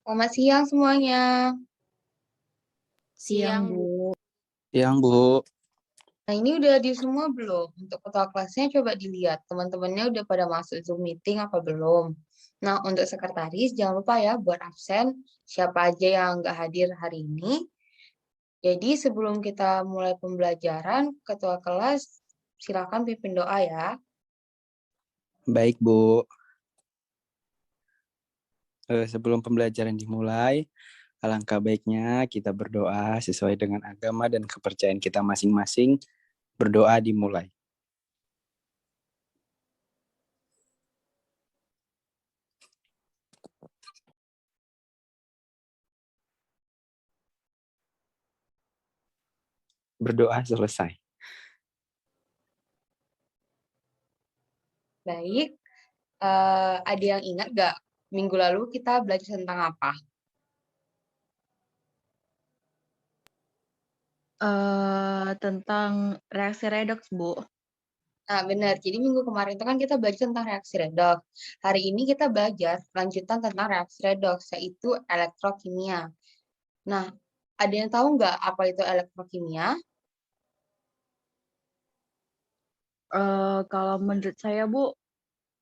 Selamat siang semuanya. Siang, Bu. Siang, Bu. Nah, ini udah di semua belum? Untuk ketua kelasnya coba dilihat. Teman-temannya udah pada masuk Zoom meeting apa belum? Nah, untuk sekretaris jangan lupa ya buat absen siapa aja yang nggak hadir hari ini. Jadi sebelum kita mulai pembelajaran, ketua kelas silakan pimpin doa ya. Baik, Bu. Sebelum pembelajaran dimulai, alangkah baiknya kita berdoa sesuai dengan agama dan kepercayaan kita masing-masing. Berdoa dimulai. Berdoa selesai. Baik, ada yang ingat nggak minggu lalu kita belajar tentang apa? Tentang reaksi redoks, Bu. Nah, benar. Jadi minggu kemarin itu kan kita belajar tentang reaksi redoks. Hari ini kita belajar lanjutan tentang reaksi redoks, yaitu elektrokimia. Nah, ada yang tahu nggak apa itu elektrokimia? Kalau menurut saya, Bu,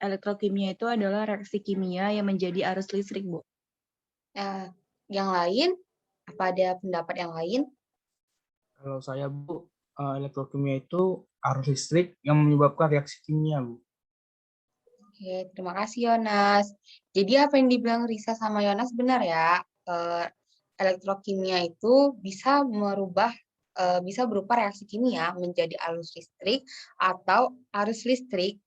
elektrokimia itu adalah reaksi kimia yang menjadi arus listrik, Bu. Yang lain? Apa ada pendapat yang lain? Kalau saya, Bu, elektrokimia itu arus listrik yang menyebabkan reaksi kimia, Bu. Oke, terima kasih Yonas. Jadi apa yang dibilang Risa sama Yonas benar ya? Elektrokimia itu bisa bisa berupa reaksi kimia menjadi arus listrik atau arus listrik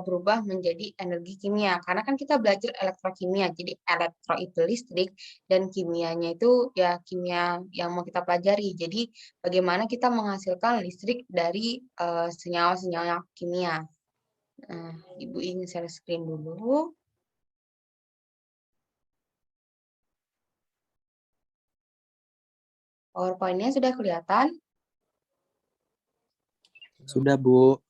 berubah menjadi energi kimia. Karena kan kita belajar elektrokimia, jadi elektro itu listrik dan kimianya itu ya kimia yang mau kita pelajari. Jadi bagaimana kita menghasilkan listrik dari senyawa-senyawa kimia. Nah, Ibu ingin share screen dulu. PowerPoint-nya sudah kelihatan? Sudah, Bu.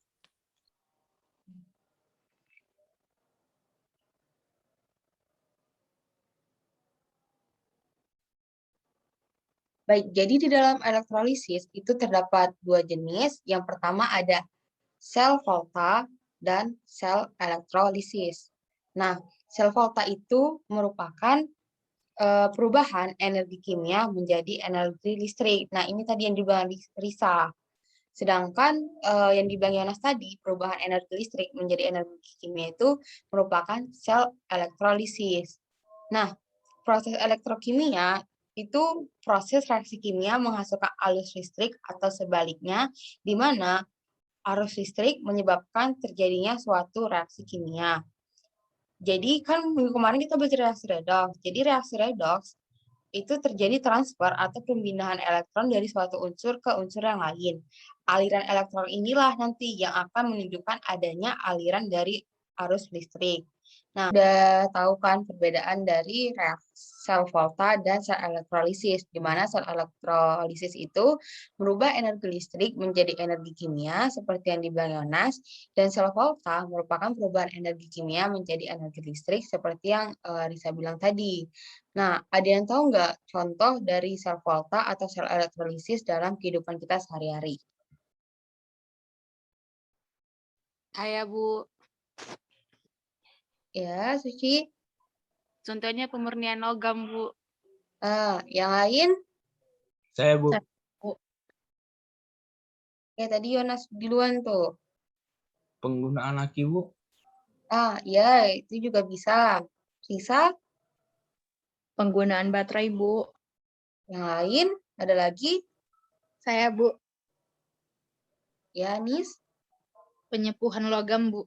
Baik, jadi di dalam elektrolisis itu terdapat dua jenis. Yang pertama ada sel volta dan sel elektrolisis. Nah, sel volta itu merupakan perubahan energi kimia menjadi energi listrik. Nah, ini tadi yang dibilang Risa. Sedangkan yang dibilang Yonas tadi, perubahan energi listrik menjadi energi kimia itu merupakan sel elektrolisis. Nah, proses elektrokimia itu proses reaksi kimia menghasilkan arus listrik atau sebaliknya, di mana arus listrik menyebabkan terjadinya suatu reaksi kimia. Jadi kan minggu kemarin kita belajar reaksi redoks. Jadi reaksi redoks itu terjadi transfer atau pemindahan elektron dari suatu unsur ke unsur yang lain. Aliran elektron inilah nanti yang akan menunjukkan adanya aliran dari arus listrik. Nah, udah tahu kan perbedaan dari sel volta dan sel elektrolisis, di mana sel elektrolisis itu merubah energi listrik menjadi energi kimia seperti yang dibilang Yonas, dan sel volta merupakan perubahan energi kimia menjadi energi listrik seperti yang Risa bilang tadi. Nah, ada yang tahu nggak contoh dari sel volta atau sel elektrolisis dalam kehidupan kita sehari-hari? Saya, Bu. Ya, Suci. Contohnya pemurnian logam, Bu. Yang lain? Saya, Bu. Ya, tadi Yonas duluan tuh. Penggunaan aki, Bu. Ya, itu juga bisa. Risa? Penggunaan baterai, Bu. Yang lain? Ada lagi? Saya, Bu. Ya, Nis? Penyepuhan logam, Bu.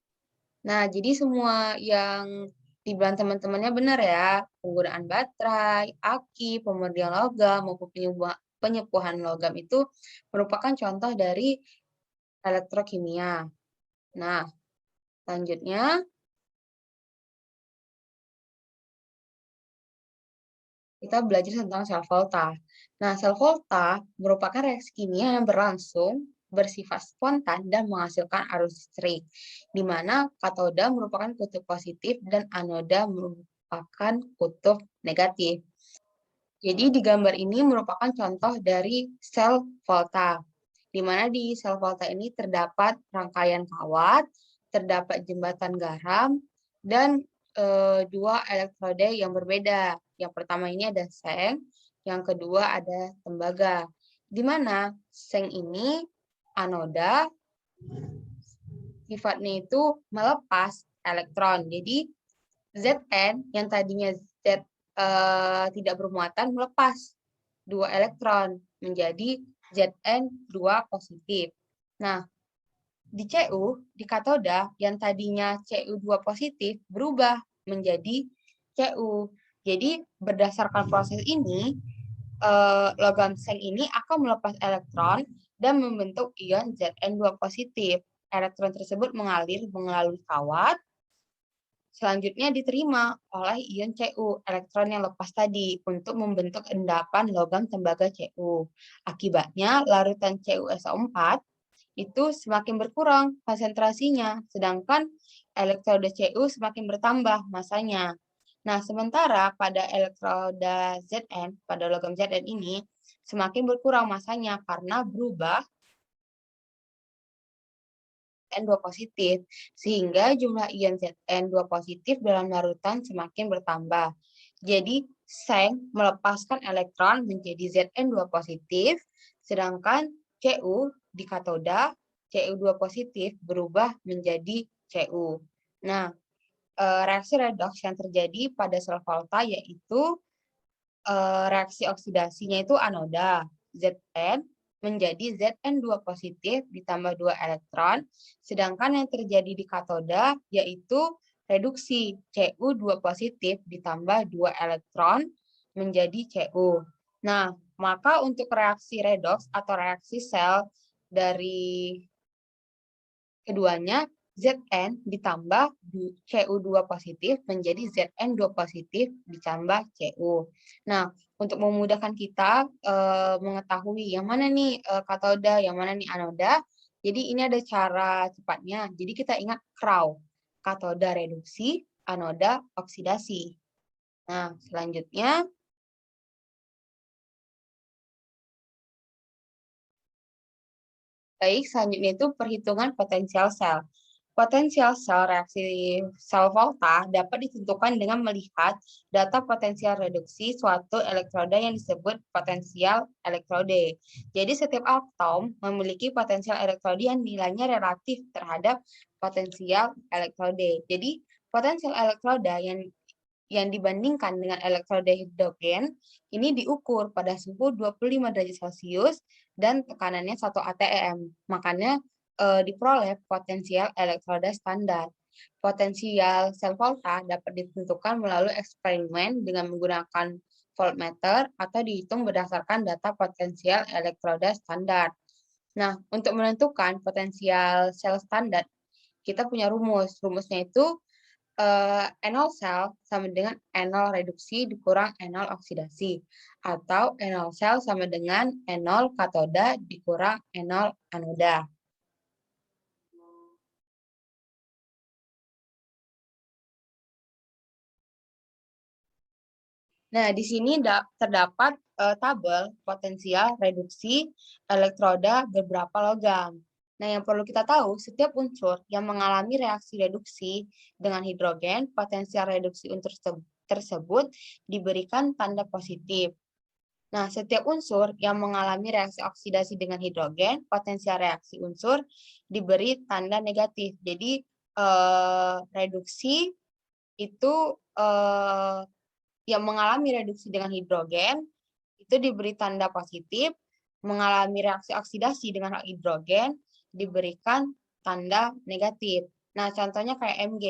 Nah, jadi semua yang dibilang teman-temannya benar ya. Penggunaan baterai, aki, pemurnian logam, maupun penyepuhan logam itu merupakan contoh dari elektrokimia. Nah, selanjutnya kita belajar tentang sel volta. Nah, sel volta merupakan reaksi kimia yang berlangsung, bersifat spontan, dan menghasilkan arus listrik, di mana katoda merupakan kutub positif dan anoda merupakan kutub negatif. Jadi di gambar ini merupakan contoh dari sel volta, di mana di sel volta ini terdapat rangkaian kawat, terdapat jembatan garam, dan dua elektroda yang berbeda. Yang pertama ini ada seng, yang kedua ada tembaga. Di mana seng ini anoda sifatnya itu melepas elektron. Jadi Zn yang tadinya Z tidak bermuatan melepas 2 elektron menjadi Zn2 positif. Nah, di Cu, di katoda yang tadinya Cu2 positif berubah menjadi Cu. Jadi berdasarkan proses ini, logam seng ini akan melepas elektron dan membentuk ion Zn2 positif. Elektron tersebut mengalir melalui kawat, selanjutnya diterima oleh ion Cu, elektron yang lepas tadi, untuk membentuk endapan logam tembaga Cu. Akibatnya, larutan CuSO4 itu semakin berkurang konsentrasinya, sedangkan elektroda Cu semakin bertambah masanya. Nah, sementara pada elektroda Zn, pada logam Zn ini, semakin berkurang masanya karena berubah Zn2 positif, sehingga jumlah ion Zn2 positif dalam larutan semakin bertambah. Jadi, seng melepaskan elektron menjadi Zn2 positif, sedangkan Cu di katoda, Cu2 positif berubah menjadi Cu. Nah, reaksi redoks yang terjadi pada sel volta yaitu reaksi oksidasinya itu anoda, Zn menjadi Zn2 positif ditambah 2 elektron, sedangkan yang terjadi di katoda yaitu reduksi Cu2 positif ditambah 2 elektron menjadi Cu. Nah, maka untuk reaksi redoks atau reaksi sel dari keduanya, Zn ditambah Cu2 positif menjadi Zn2 positif ditambah Cu. Nah, untuk memudahkan kita mengetahui yang mana nih katoda, yang mana nih anoda, jadi ini ada cara cepatnya. Jadi kita ingat CRAW, katoda reduksi, anoda oksidasi. Nah, selanjutnya selanjutnya itu perhitungan potensial sel. Potensial sel reaksi sel volta dapat ditentukan dengan melihat data potensial reduksi suatu elektroda yang disebut potensial elektrode. Jadi setiap atom memiliki potensial elektrode yang nilainya relatif terhadap potensial elektrode. Jadi potensial elektroda yang dibandingkan dengan elektroda hidrogen ini diukur pada suhu 25 derajat Celcius dan tekanannya 1 atm. Makanya diperoleh potensial elektroda standar. Potensial sel volta dapat ditentukan melalui eksperimen dengan menggunakan voltmeter atau dihitung berdasarkan data potensial elektroda standar. Nah, untuk menentukan potensial sel standar, kita punya rumus. Rumusnya itu N0 sel sama dengan N0 reduksi dikurang N0 oksidasi, atau N0 sel sama dengan N0 katoda dikurang N0 anoda. Nah, di sini terdapat tabel potensial reduksi elektroda beberapa logam. Nah, yang perlu kita tahu, setiap unsur yang mengalami reaksi reduksi dengan hidrogen, potensial reduksi unsur tersebut diberikan tanda positif. Nah, setiap unsur yang mengalami reaksi oksidasi dengan hidrogen, potensial reaksi unsur diberi tanda negatif. Jadi, reduksi itu yang mengalami reduksi dengan hidrogen itu diberi tanda positif, mengalami reaksi oksidasi dengan hidrogen diberikan tanda negatif. Nah, contohnya kayak Mg.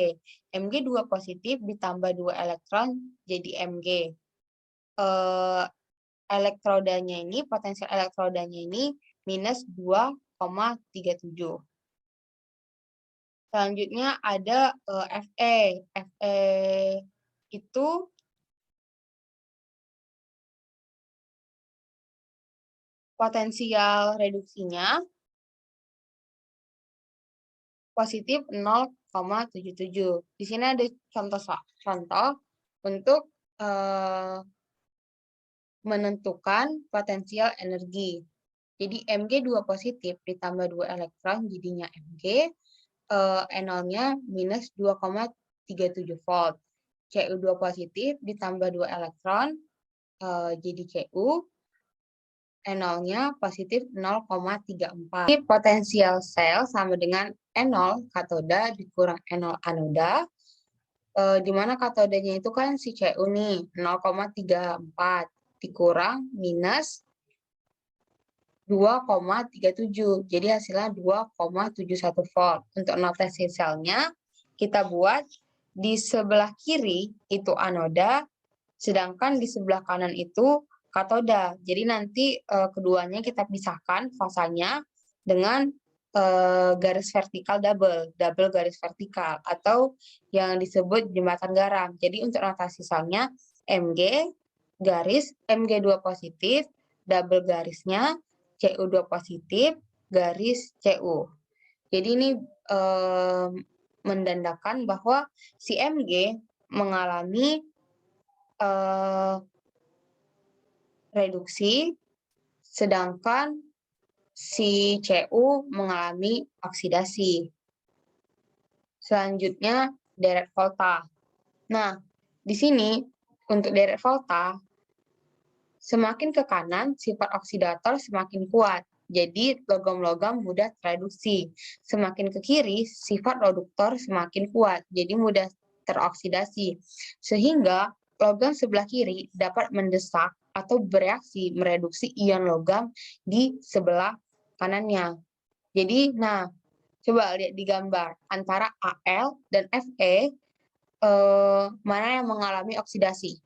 Mg 2 positif ditambah 2 elektron jadi Mg. Elektrodanya ini, potensial elektrodanya ini minus 2,37. Selanjutnya ada Fe. Fe itu potensial reduksinya positif 0,77. Di sini ada contoh untuk menentukan potensial energi. Jadi Mg2 positif ditambah 2 elektron jadinya Mg, NO-nya minus 2,37 volt. Cu2 positif ditambah 2 elektron jadi Cu, NO-nya positif 0,34. Jadi potensial sel sama dengan N0 katoda dikurang N0 anoda, di mana katodanya itu kan si Cu nih 0,34 dikurang minus 2,37. Jadi hasilnya 2,71 volt. Untuk notasi selnya kita buat di sebelah kiri itu anoda, sedangkan di sebelah kanan itu katoda. Jadi nanti keduanya kita pisahkan fasanya dengan garis vertikal double garis vertikal atau yang disebut jembatan garam. Jadi untuk notasi selnya Mg garis Mg2 positif double garisnya Cu2 positif garis Cu. Jadi ini mendandakan bahwa si Mg mengalami reduksi, sedangkan si Cu mengalami oksidasi. Selanjutnya deret volta. Nah, di sini untuk deret volta, semakin ke kanan sifat oksidator semakin kuat. Jadi logam-logam mudah tereduksi. Semakin ke kiri sifat reduktor semakin kuat. Jadi mudah teroksidasi. Sehingga logam sebelah kiri dapat mendesak atau bereaksi mereduksi ion logam di sebelah kanannya. Jadi, nah, coba lihat di gambar antara Al dan Fe, mana yang mengalami oksidasi?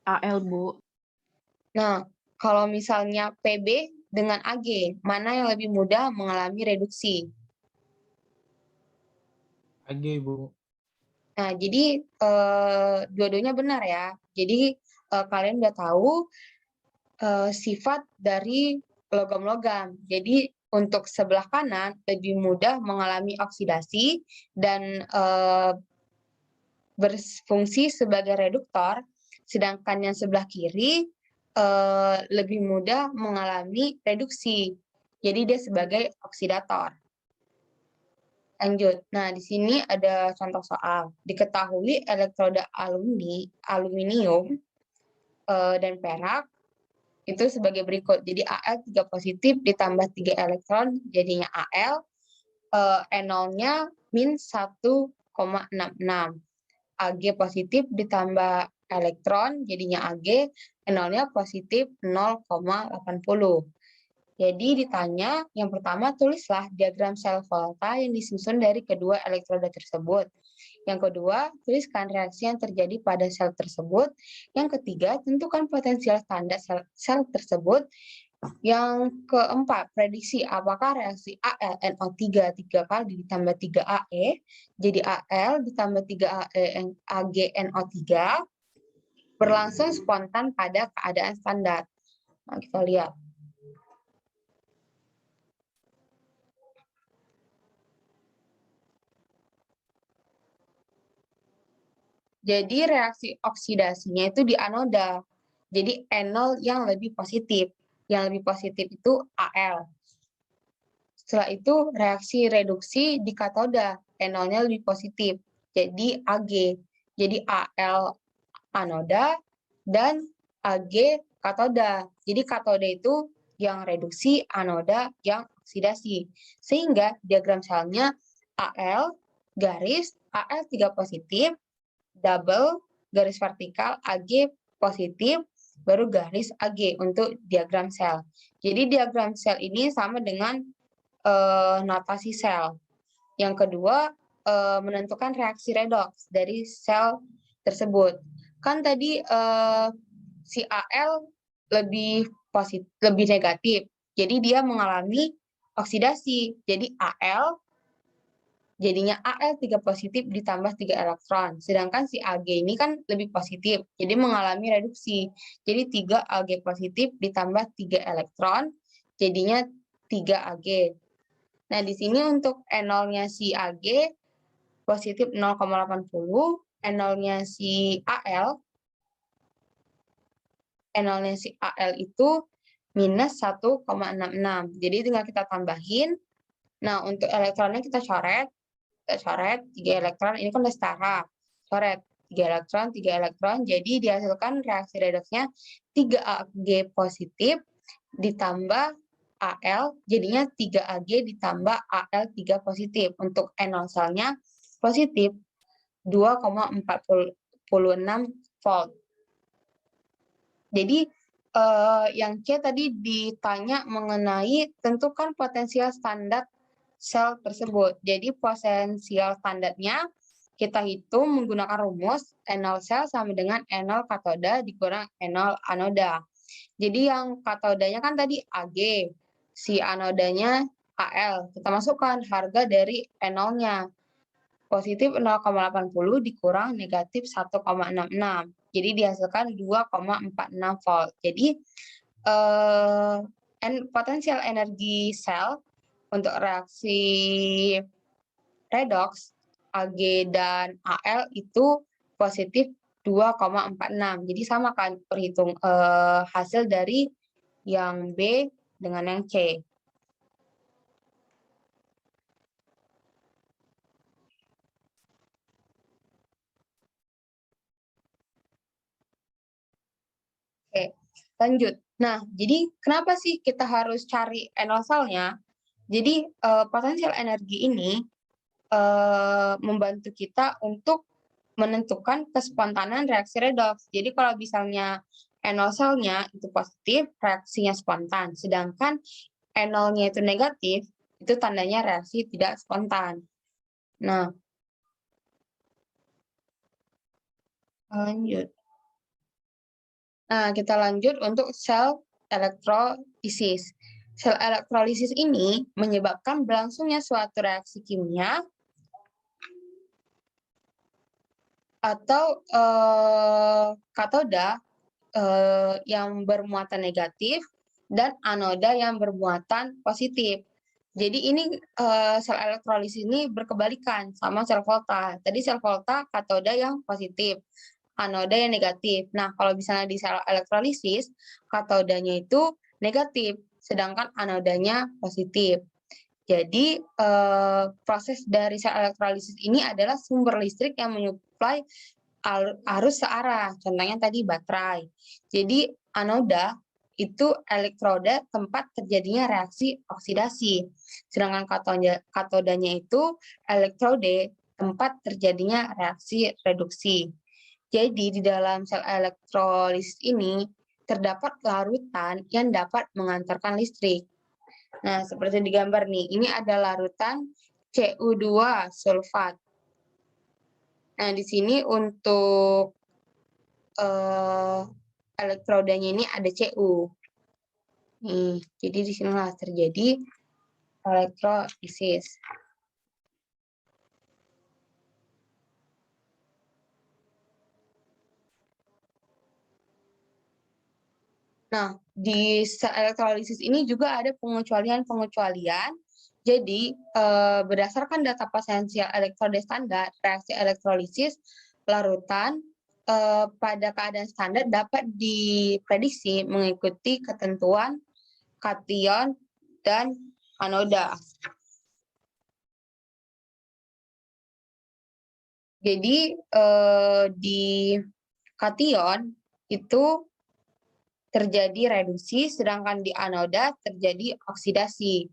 Al, Bu. Nah, kalau misalnya Pb dengan Ag, mana yang lebih mudah mengalami reduksi? Ag, Bu. Nah, jadi dua-duanya benar ya. Jadi kalian udah tahu sifat dari logam-logam. Jadi untuk sebelah kanan lebih mudah mengalami oksidasi dan berfungsi sebagai reduktor, sedangkan yang sebelah kiri lebih mudah mengalami reduksi. Jadi dia sebagai oksidator. Lanjut. Nah, di sini ada contoh soal. Diketahui elektroda aluminium dan perak itu sebagai berikut. Jadi Al 3 positif ditambah 3 elektron jadinya Al, NO-nya min 1,66. Ag positif ditambah elektron jadinya Ag, NO-nya positif 0,80. Jadi ditanya, yang pertama tulislah diagram sel volta yang disusun dari kedua elektroda tersebut. Yang kedua, tuliskan reaksi yang terjadi pada sel tersebut. Yang ketiga, tentukan potensial standar sel tersebut. Yang keempat, prediksi apakah reaksi AlNO3 3 kali ditambah 3Ae, jadi Al ditambah 3Ae AgNO3 berlangsung spontan pada keadaan standar. Nah, kita lihat. Jadi reaksi oksidasinya itu di anoda. Jadi N0 yang lebih positif. Yang lebih positif itu Al. Setelah itu reaksi reduksi di katoda. N0-nya lebih positif. Jadi Ag. Jadi Al anoda dan Ag katoda. Jadi katoda itu yang reduksi, anoda yang oksidasi. Sehingga diagram selnya Al garis Al 3 positif, double garis vertikal Ag positif, baru garis Ag untuk diagram sel. Jadi diagram sel ini sama dengan notasi sel. Yang kedua, menentukan reaksi redoks dari sel tersebut. Kan tadi si Al lebih positif, lebih negatif. Jadi dia mengalami oksidasi. Jadi Al jadinya Al 3 positif ditambah 3 elektron. Sedangkan si Ag ini kan lebih positif, jadi mengalami reduksi. Jadi 3 Ag positif ditambah 3 elektron, jadinya 3 Ag. Nah, di sini untuk E0-nya si Ag positif 0,80, E0-nya si Al, E0-nya si Al itu minus 1,66. Jadi tinggal kita tambahin. Nah, untuk elektronnya kita coret 3 elektron, ini kan udah setara. Coret 3 elektron, jadi dihasilkan reaksi redoksnya 3 Ag positif ditambah Al, jadinya 3 Ag ditambah Al3 positif. Untuk E0 selnya positif 2,46 volt. Jadi yang C tadi ditanya mengenai tentukan potensial standar sel tersebut. Jadi potensial standarnya kita hitung menggunakan rumus E0 sel sama dengan E0 katoda dikurang E0 anoda. Jadi yang katodanya kan tadi Ag, si anodanya Al. Kita masukkan harga dari E0-nya. Positif 0,80 dikurang negatif 1,66. Jadi dihasilkan 2,46 volt. Jadi potensial energi sel untuk reaksi redoks Ag dan Al itu positif 2,46. Jadi sama kan perhitung hasil dari yang B dengan yang C. Oke, lanjut. Nah, jadi kenapa sih kita harus cari E0 selnya? Jadi potensial energi ini membantu kita untuk menentukan kespontanan reaksi redoks. Jadi kalau misalnya E0 selnya itu positif, reaksinya spontan. Sedangkan E0-nya itu negatif, itu tandanya reaksi tidak spontan. Nah, lanjut. Nah, kita lanjut untuk sel elektrolisis. Sel elektrolisis ini menyebabkan berlangsungnya suatu reaksi kimia atau katoda yang bermuatan negatif dan anoda yang bermuatan positif. Jadi ini sel elektrolisis ini berkebalikan sama sel volta. Tadi sel volta katoda yang positif, anoda yang negatif. Nah, kalau misalnya di sel elektrolisis, katodanya itu negatif, sedangkan anodanya positif. Jadi, proses dari sel elektrolisis ini adalah sumber listrik yang menyuplai arus searah, contohnya tadi baterai. Jadi, anoda itu elektroda tempat terjadinya reaksi oksidasi, sedangkan katodanya itu elektrode tempat terjadinya reaksi reduksi. Jadi, di dalam sel elektrolisis ini terdapat larutan yang dapat mengantarkan listrik. Nah, seperti di gambar nih, ini ada larutan Cu2 sulfat. Nah, di sini untuk elektrodanya ini ada Cu. Nih, jadi di sinilah terjadi elektrolisis. Nah, di elektrolisis ini juga ada pengecualian-pengecualian. Jadi, berdasarkan data potensial elektroda standar, reaksi elektrolisis larutan pada keadaan standar dapat diprediksi mengikuti ketentuan kation dan anoda. Jadi, di kation itu terjadi reduksi, sedangkan di anoda terjadi oksidasi.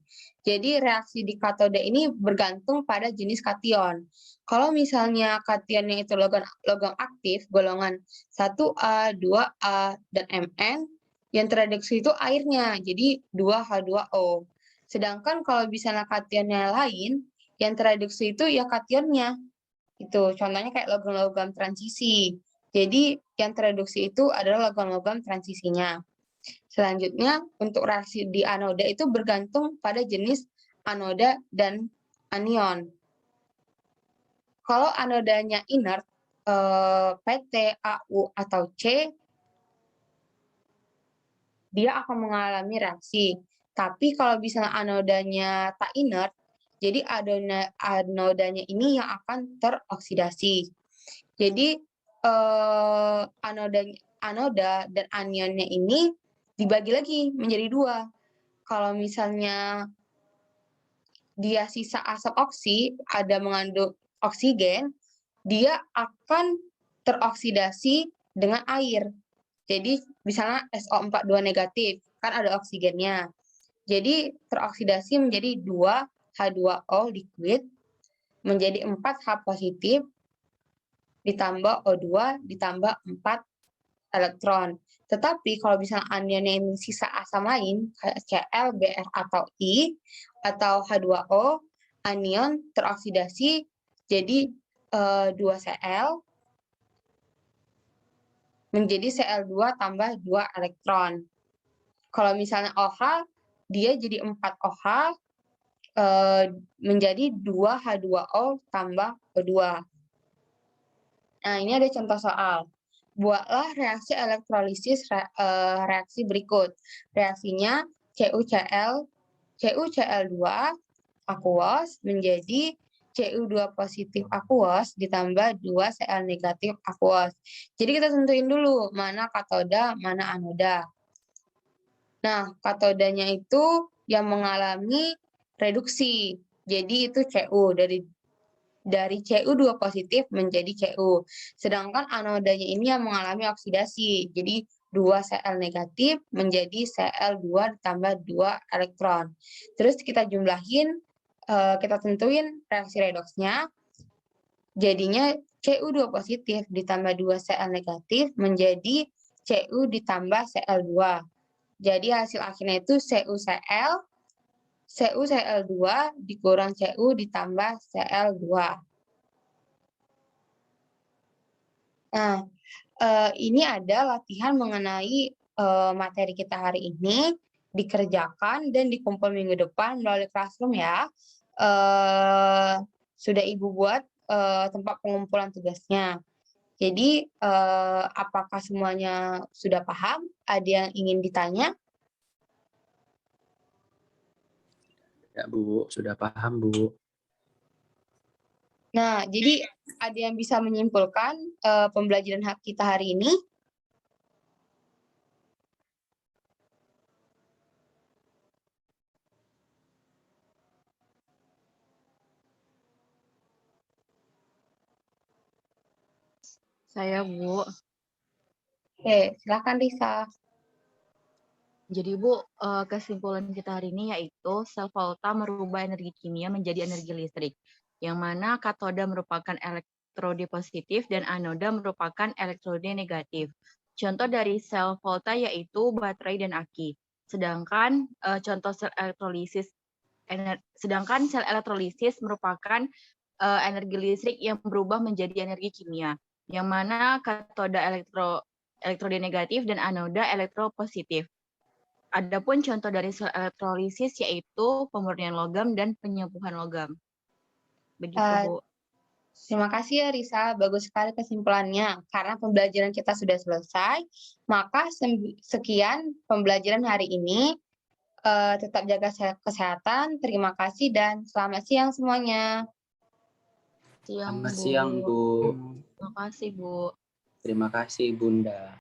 Jadi reaksi di katoda ini bergantung pada jenis kation. Kalau misalnya kationnya itu logam aktif, golongan 1A, 2A, dan Mn, yang tereduksi itu airnya, jadi 2H2O. Sedangkan kalau misalnya kationnya lain, yang tereduksi itu ya kationnya. Itu contohnya kayak logam-logam transisi. Jadi yang tereduksi itu adalah logam-logam transisinya. Selanjutnya untuk reaksi di anoda itu bergantung pada jenis anoda dan anion. Kalau anodanya inert, PT, AU, atau C, dia akan mengalami reaksi. Tapi kalau misalnya anodanya tak inert, Jadi anodanya ini yang akan teroksidasi. Jadi anoda dan anionnya ini dibagi lagi menjadi dua. Kalau misalnya dia sisa asap oksi, ada mengandung oksigen, dia akan teroksidasi dengan air. Jadi misalnya SO42 negatif, kan ada oksigennya. Jadi teroksidasi menjadi 2 H2O liquid menjadi 4 H positif ditambah O2 ditambah 4 elektron. Tetapi kalau misalnya anionnya ini sisa asam lain, kayak Cl, Br, atau I, atau H2O, anion teroksidasi jadi 2Cl menjadi Cl2 tambah 2 elektron. Kalau misalnya OH, dia jadi 4 OH menjadi 2 H2O tambah O2. Nah, ini ada contoh soal. Buatlah reaksi elektrolisis reaksi berikut. Reaksinya CuCl2 aqueous menjadi Cu2 positif aqueous ditambah 2 Cl negatif aqueous. Jadi kita tentuin dulu mana katoda, mana anoda. Nah, katodanya itu yang mengalami reduksi. Jadi itu Cu dari Cu2 positif menjadi Cu. Sedangkan anodanya ini yang mengalami oksidasi. Jadi 2 Cl negatif menjadi Cl2 ditambah 2 elektron. Terus kita jumlahin, kita tentuin reaksi redoksnya. Jadinya Cu2 positif ditambah 2 Cl negatif menjadi Cu ditambah Cl2. Jadi hasil akhirnya itu CuCl2 dikurang Cu ditambah Cl2. Nah, ini ada latihan mengenai materi kita hari ini, dikerjakan dan dikumpul minggu depan melalui Classroom ya. Sudah Ibu buat tempat pengumpulan tugasnya. Jadi, apakah semuanya sudah paham? Ada yang ingin ditanya? Ya, Bu, sudah paham, Bu. Nah, jadi ada yang bisa menyimpulkan pembelajaran kita hari ini? Saya, Bu. Oke, silakan Risa. Jadi, Bu, kesimpulan kita hari ini yaitu sel volta merubah energi kimia menjadi energi listrik, yang mana katoda merupakan elektrode positif dan anoda merupakan elektrode negatif. Contoh dari sel volta yaitu baterai dan aki. Sedangkan sel elektrolisis merupakan energi listrik yang berubah menjadi energi kimia, yang mana katoda elektrode negatif dan anoda elektropositif. Adapun contoh dari sel elektrolisis yaitu pemurnian logam dan penyembuhan logam. Begitu, Bu. Terima kasih ya Risa, bagus sekali kesimpulannya. Karena pembelajaran kita sudah selesai, maka sekian pembelajaran hari ini. Tetap jaga kesehatan, terima kasih dan selamat siang semuanya. Selamat siang, Bu. Terima kasih, Bu. Terima kasih, Bunda.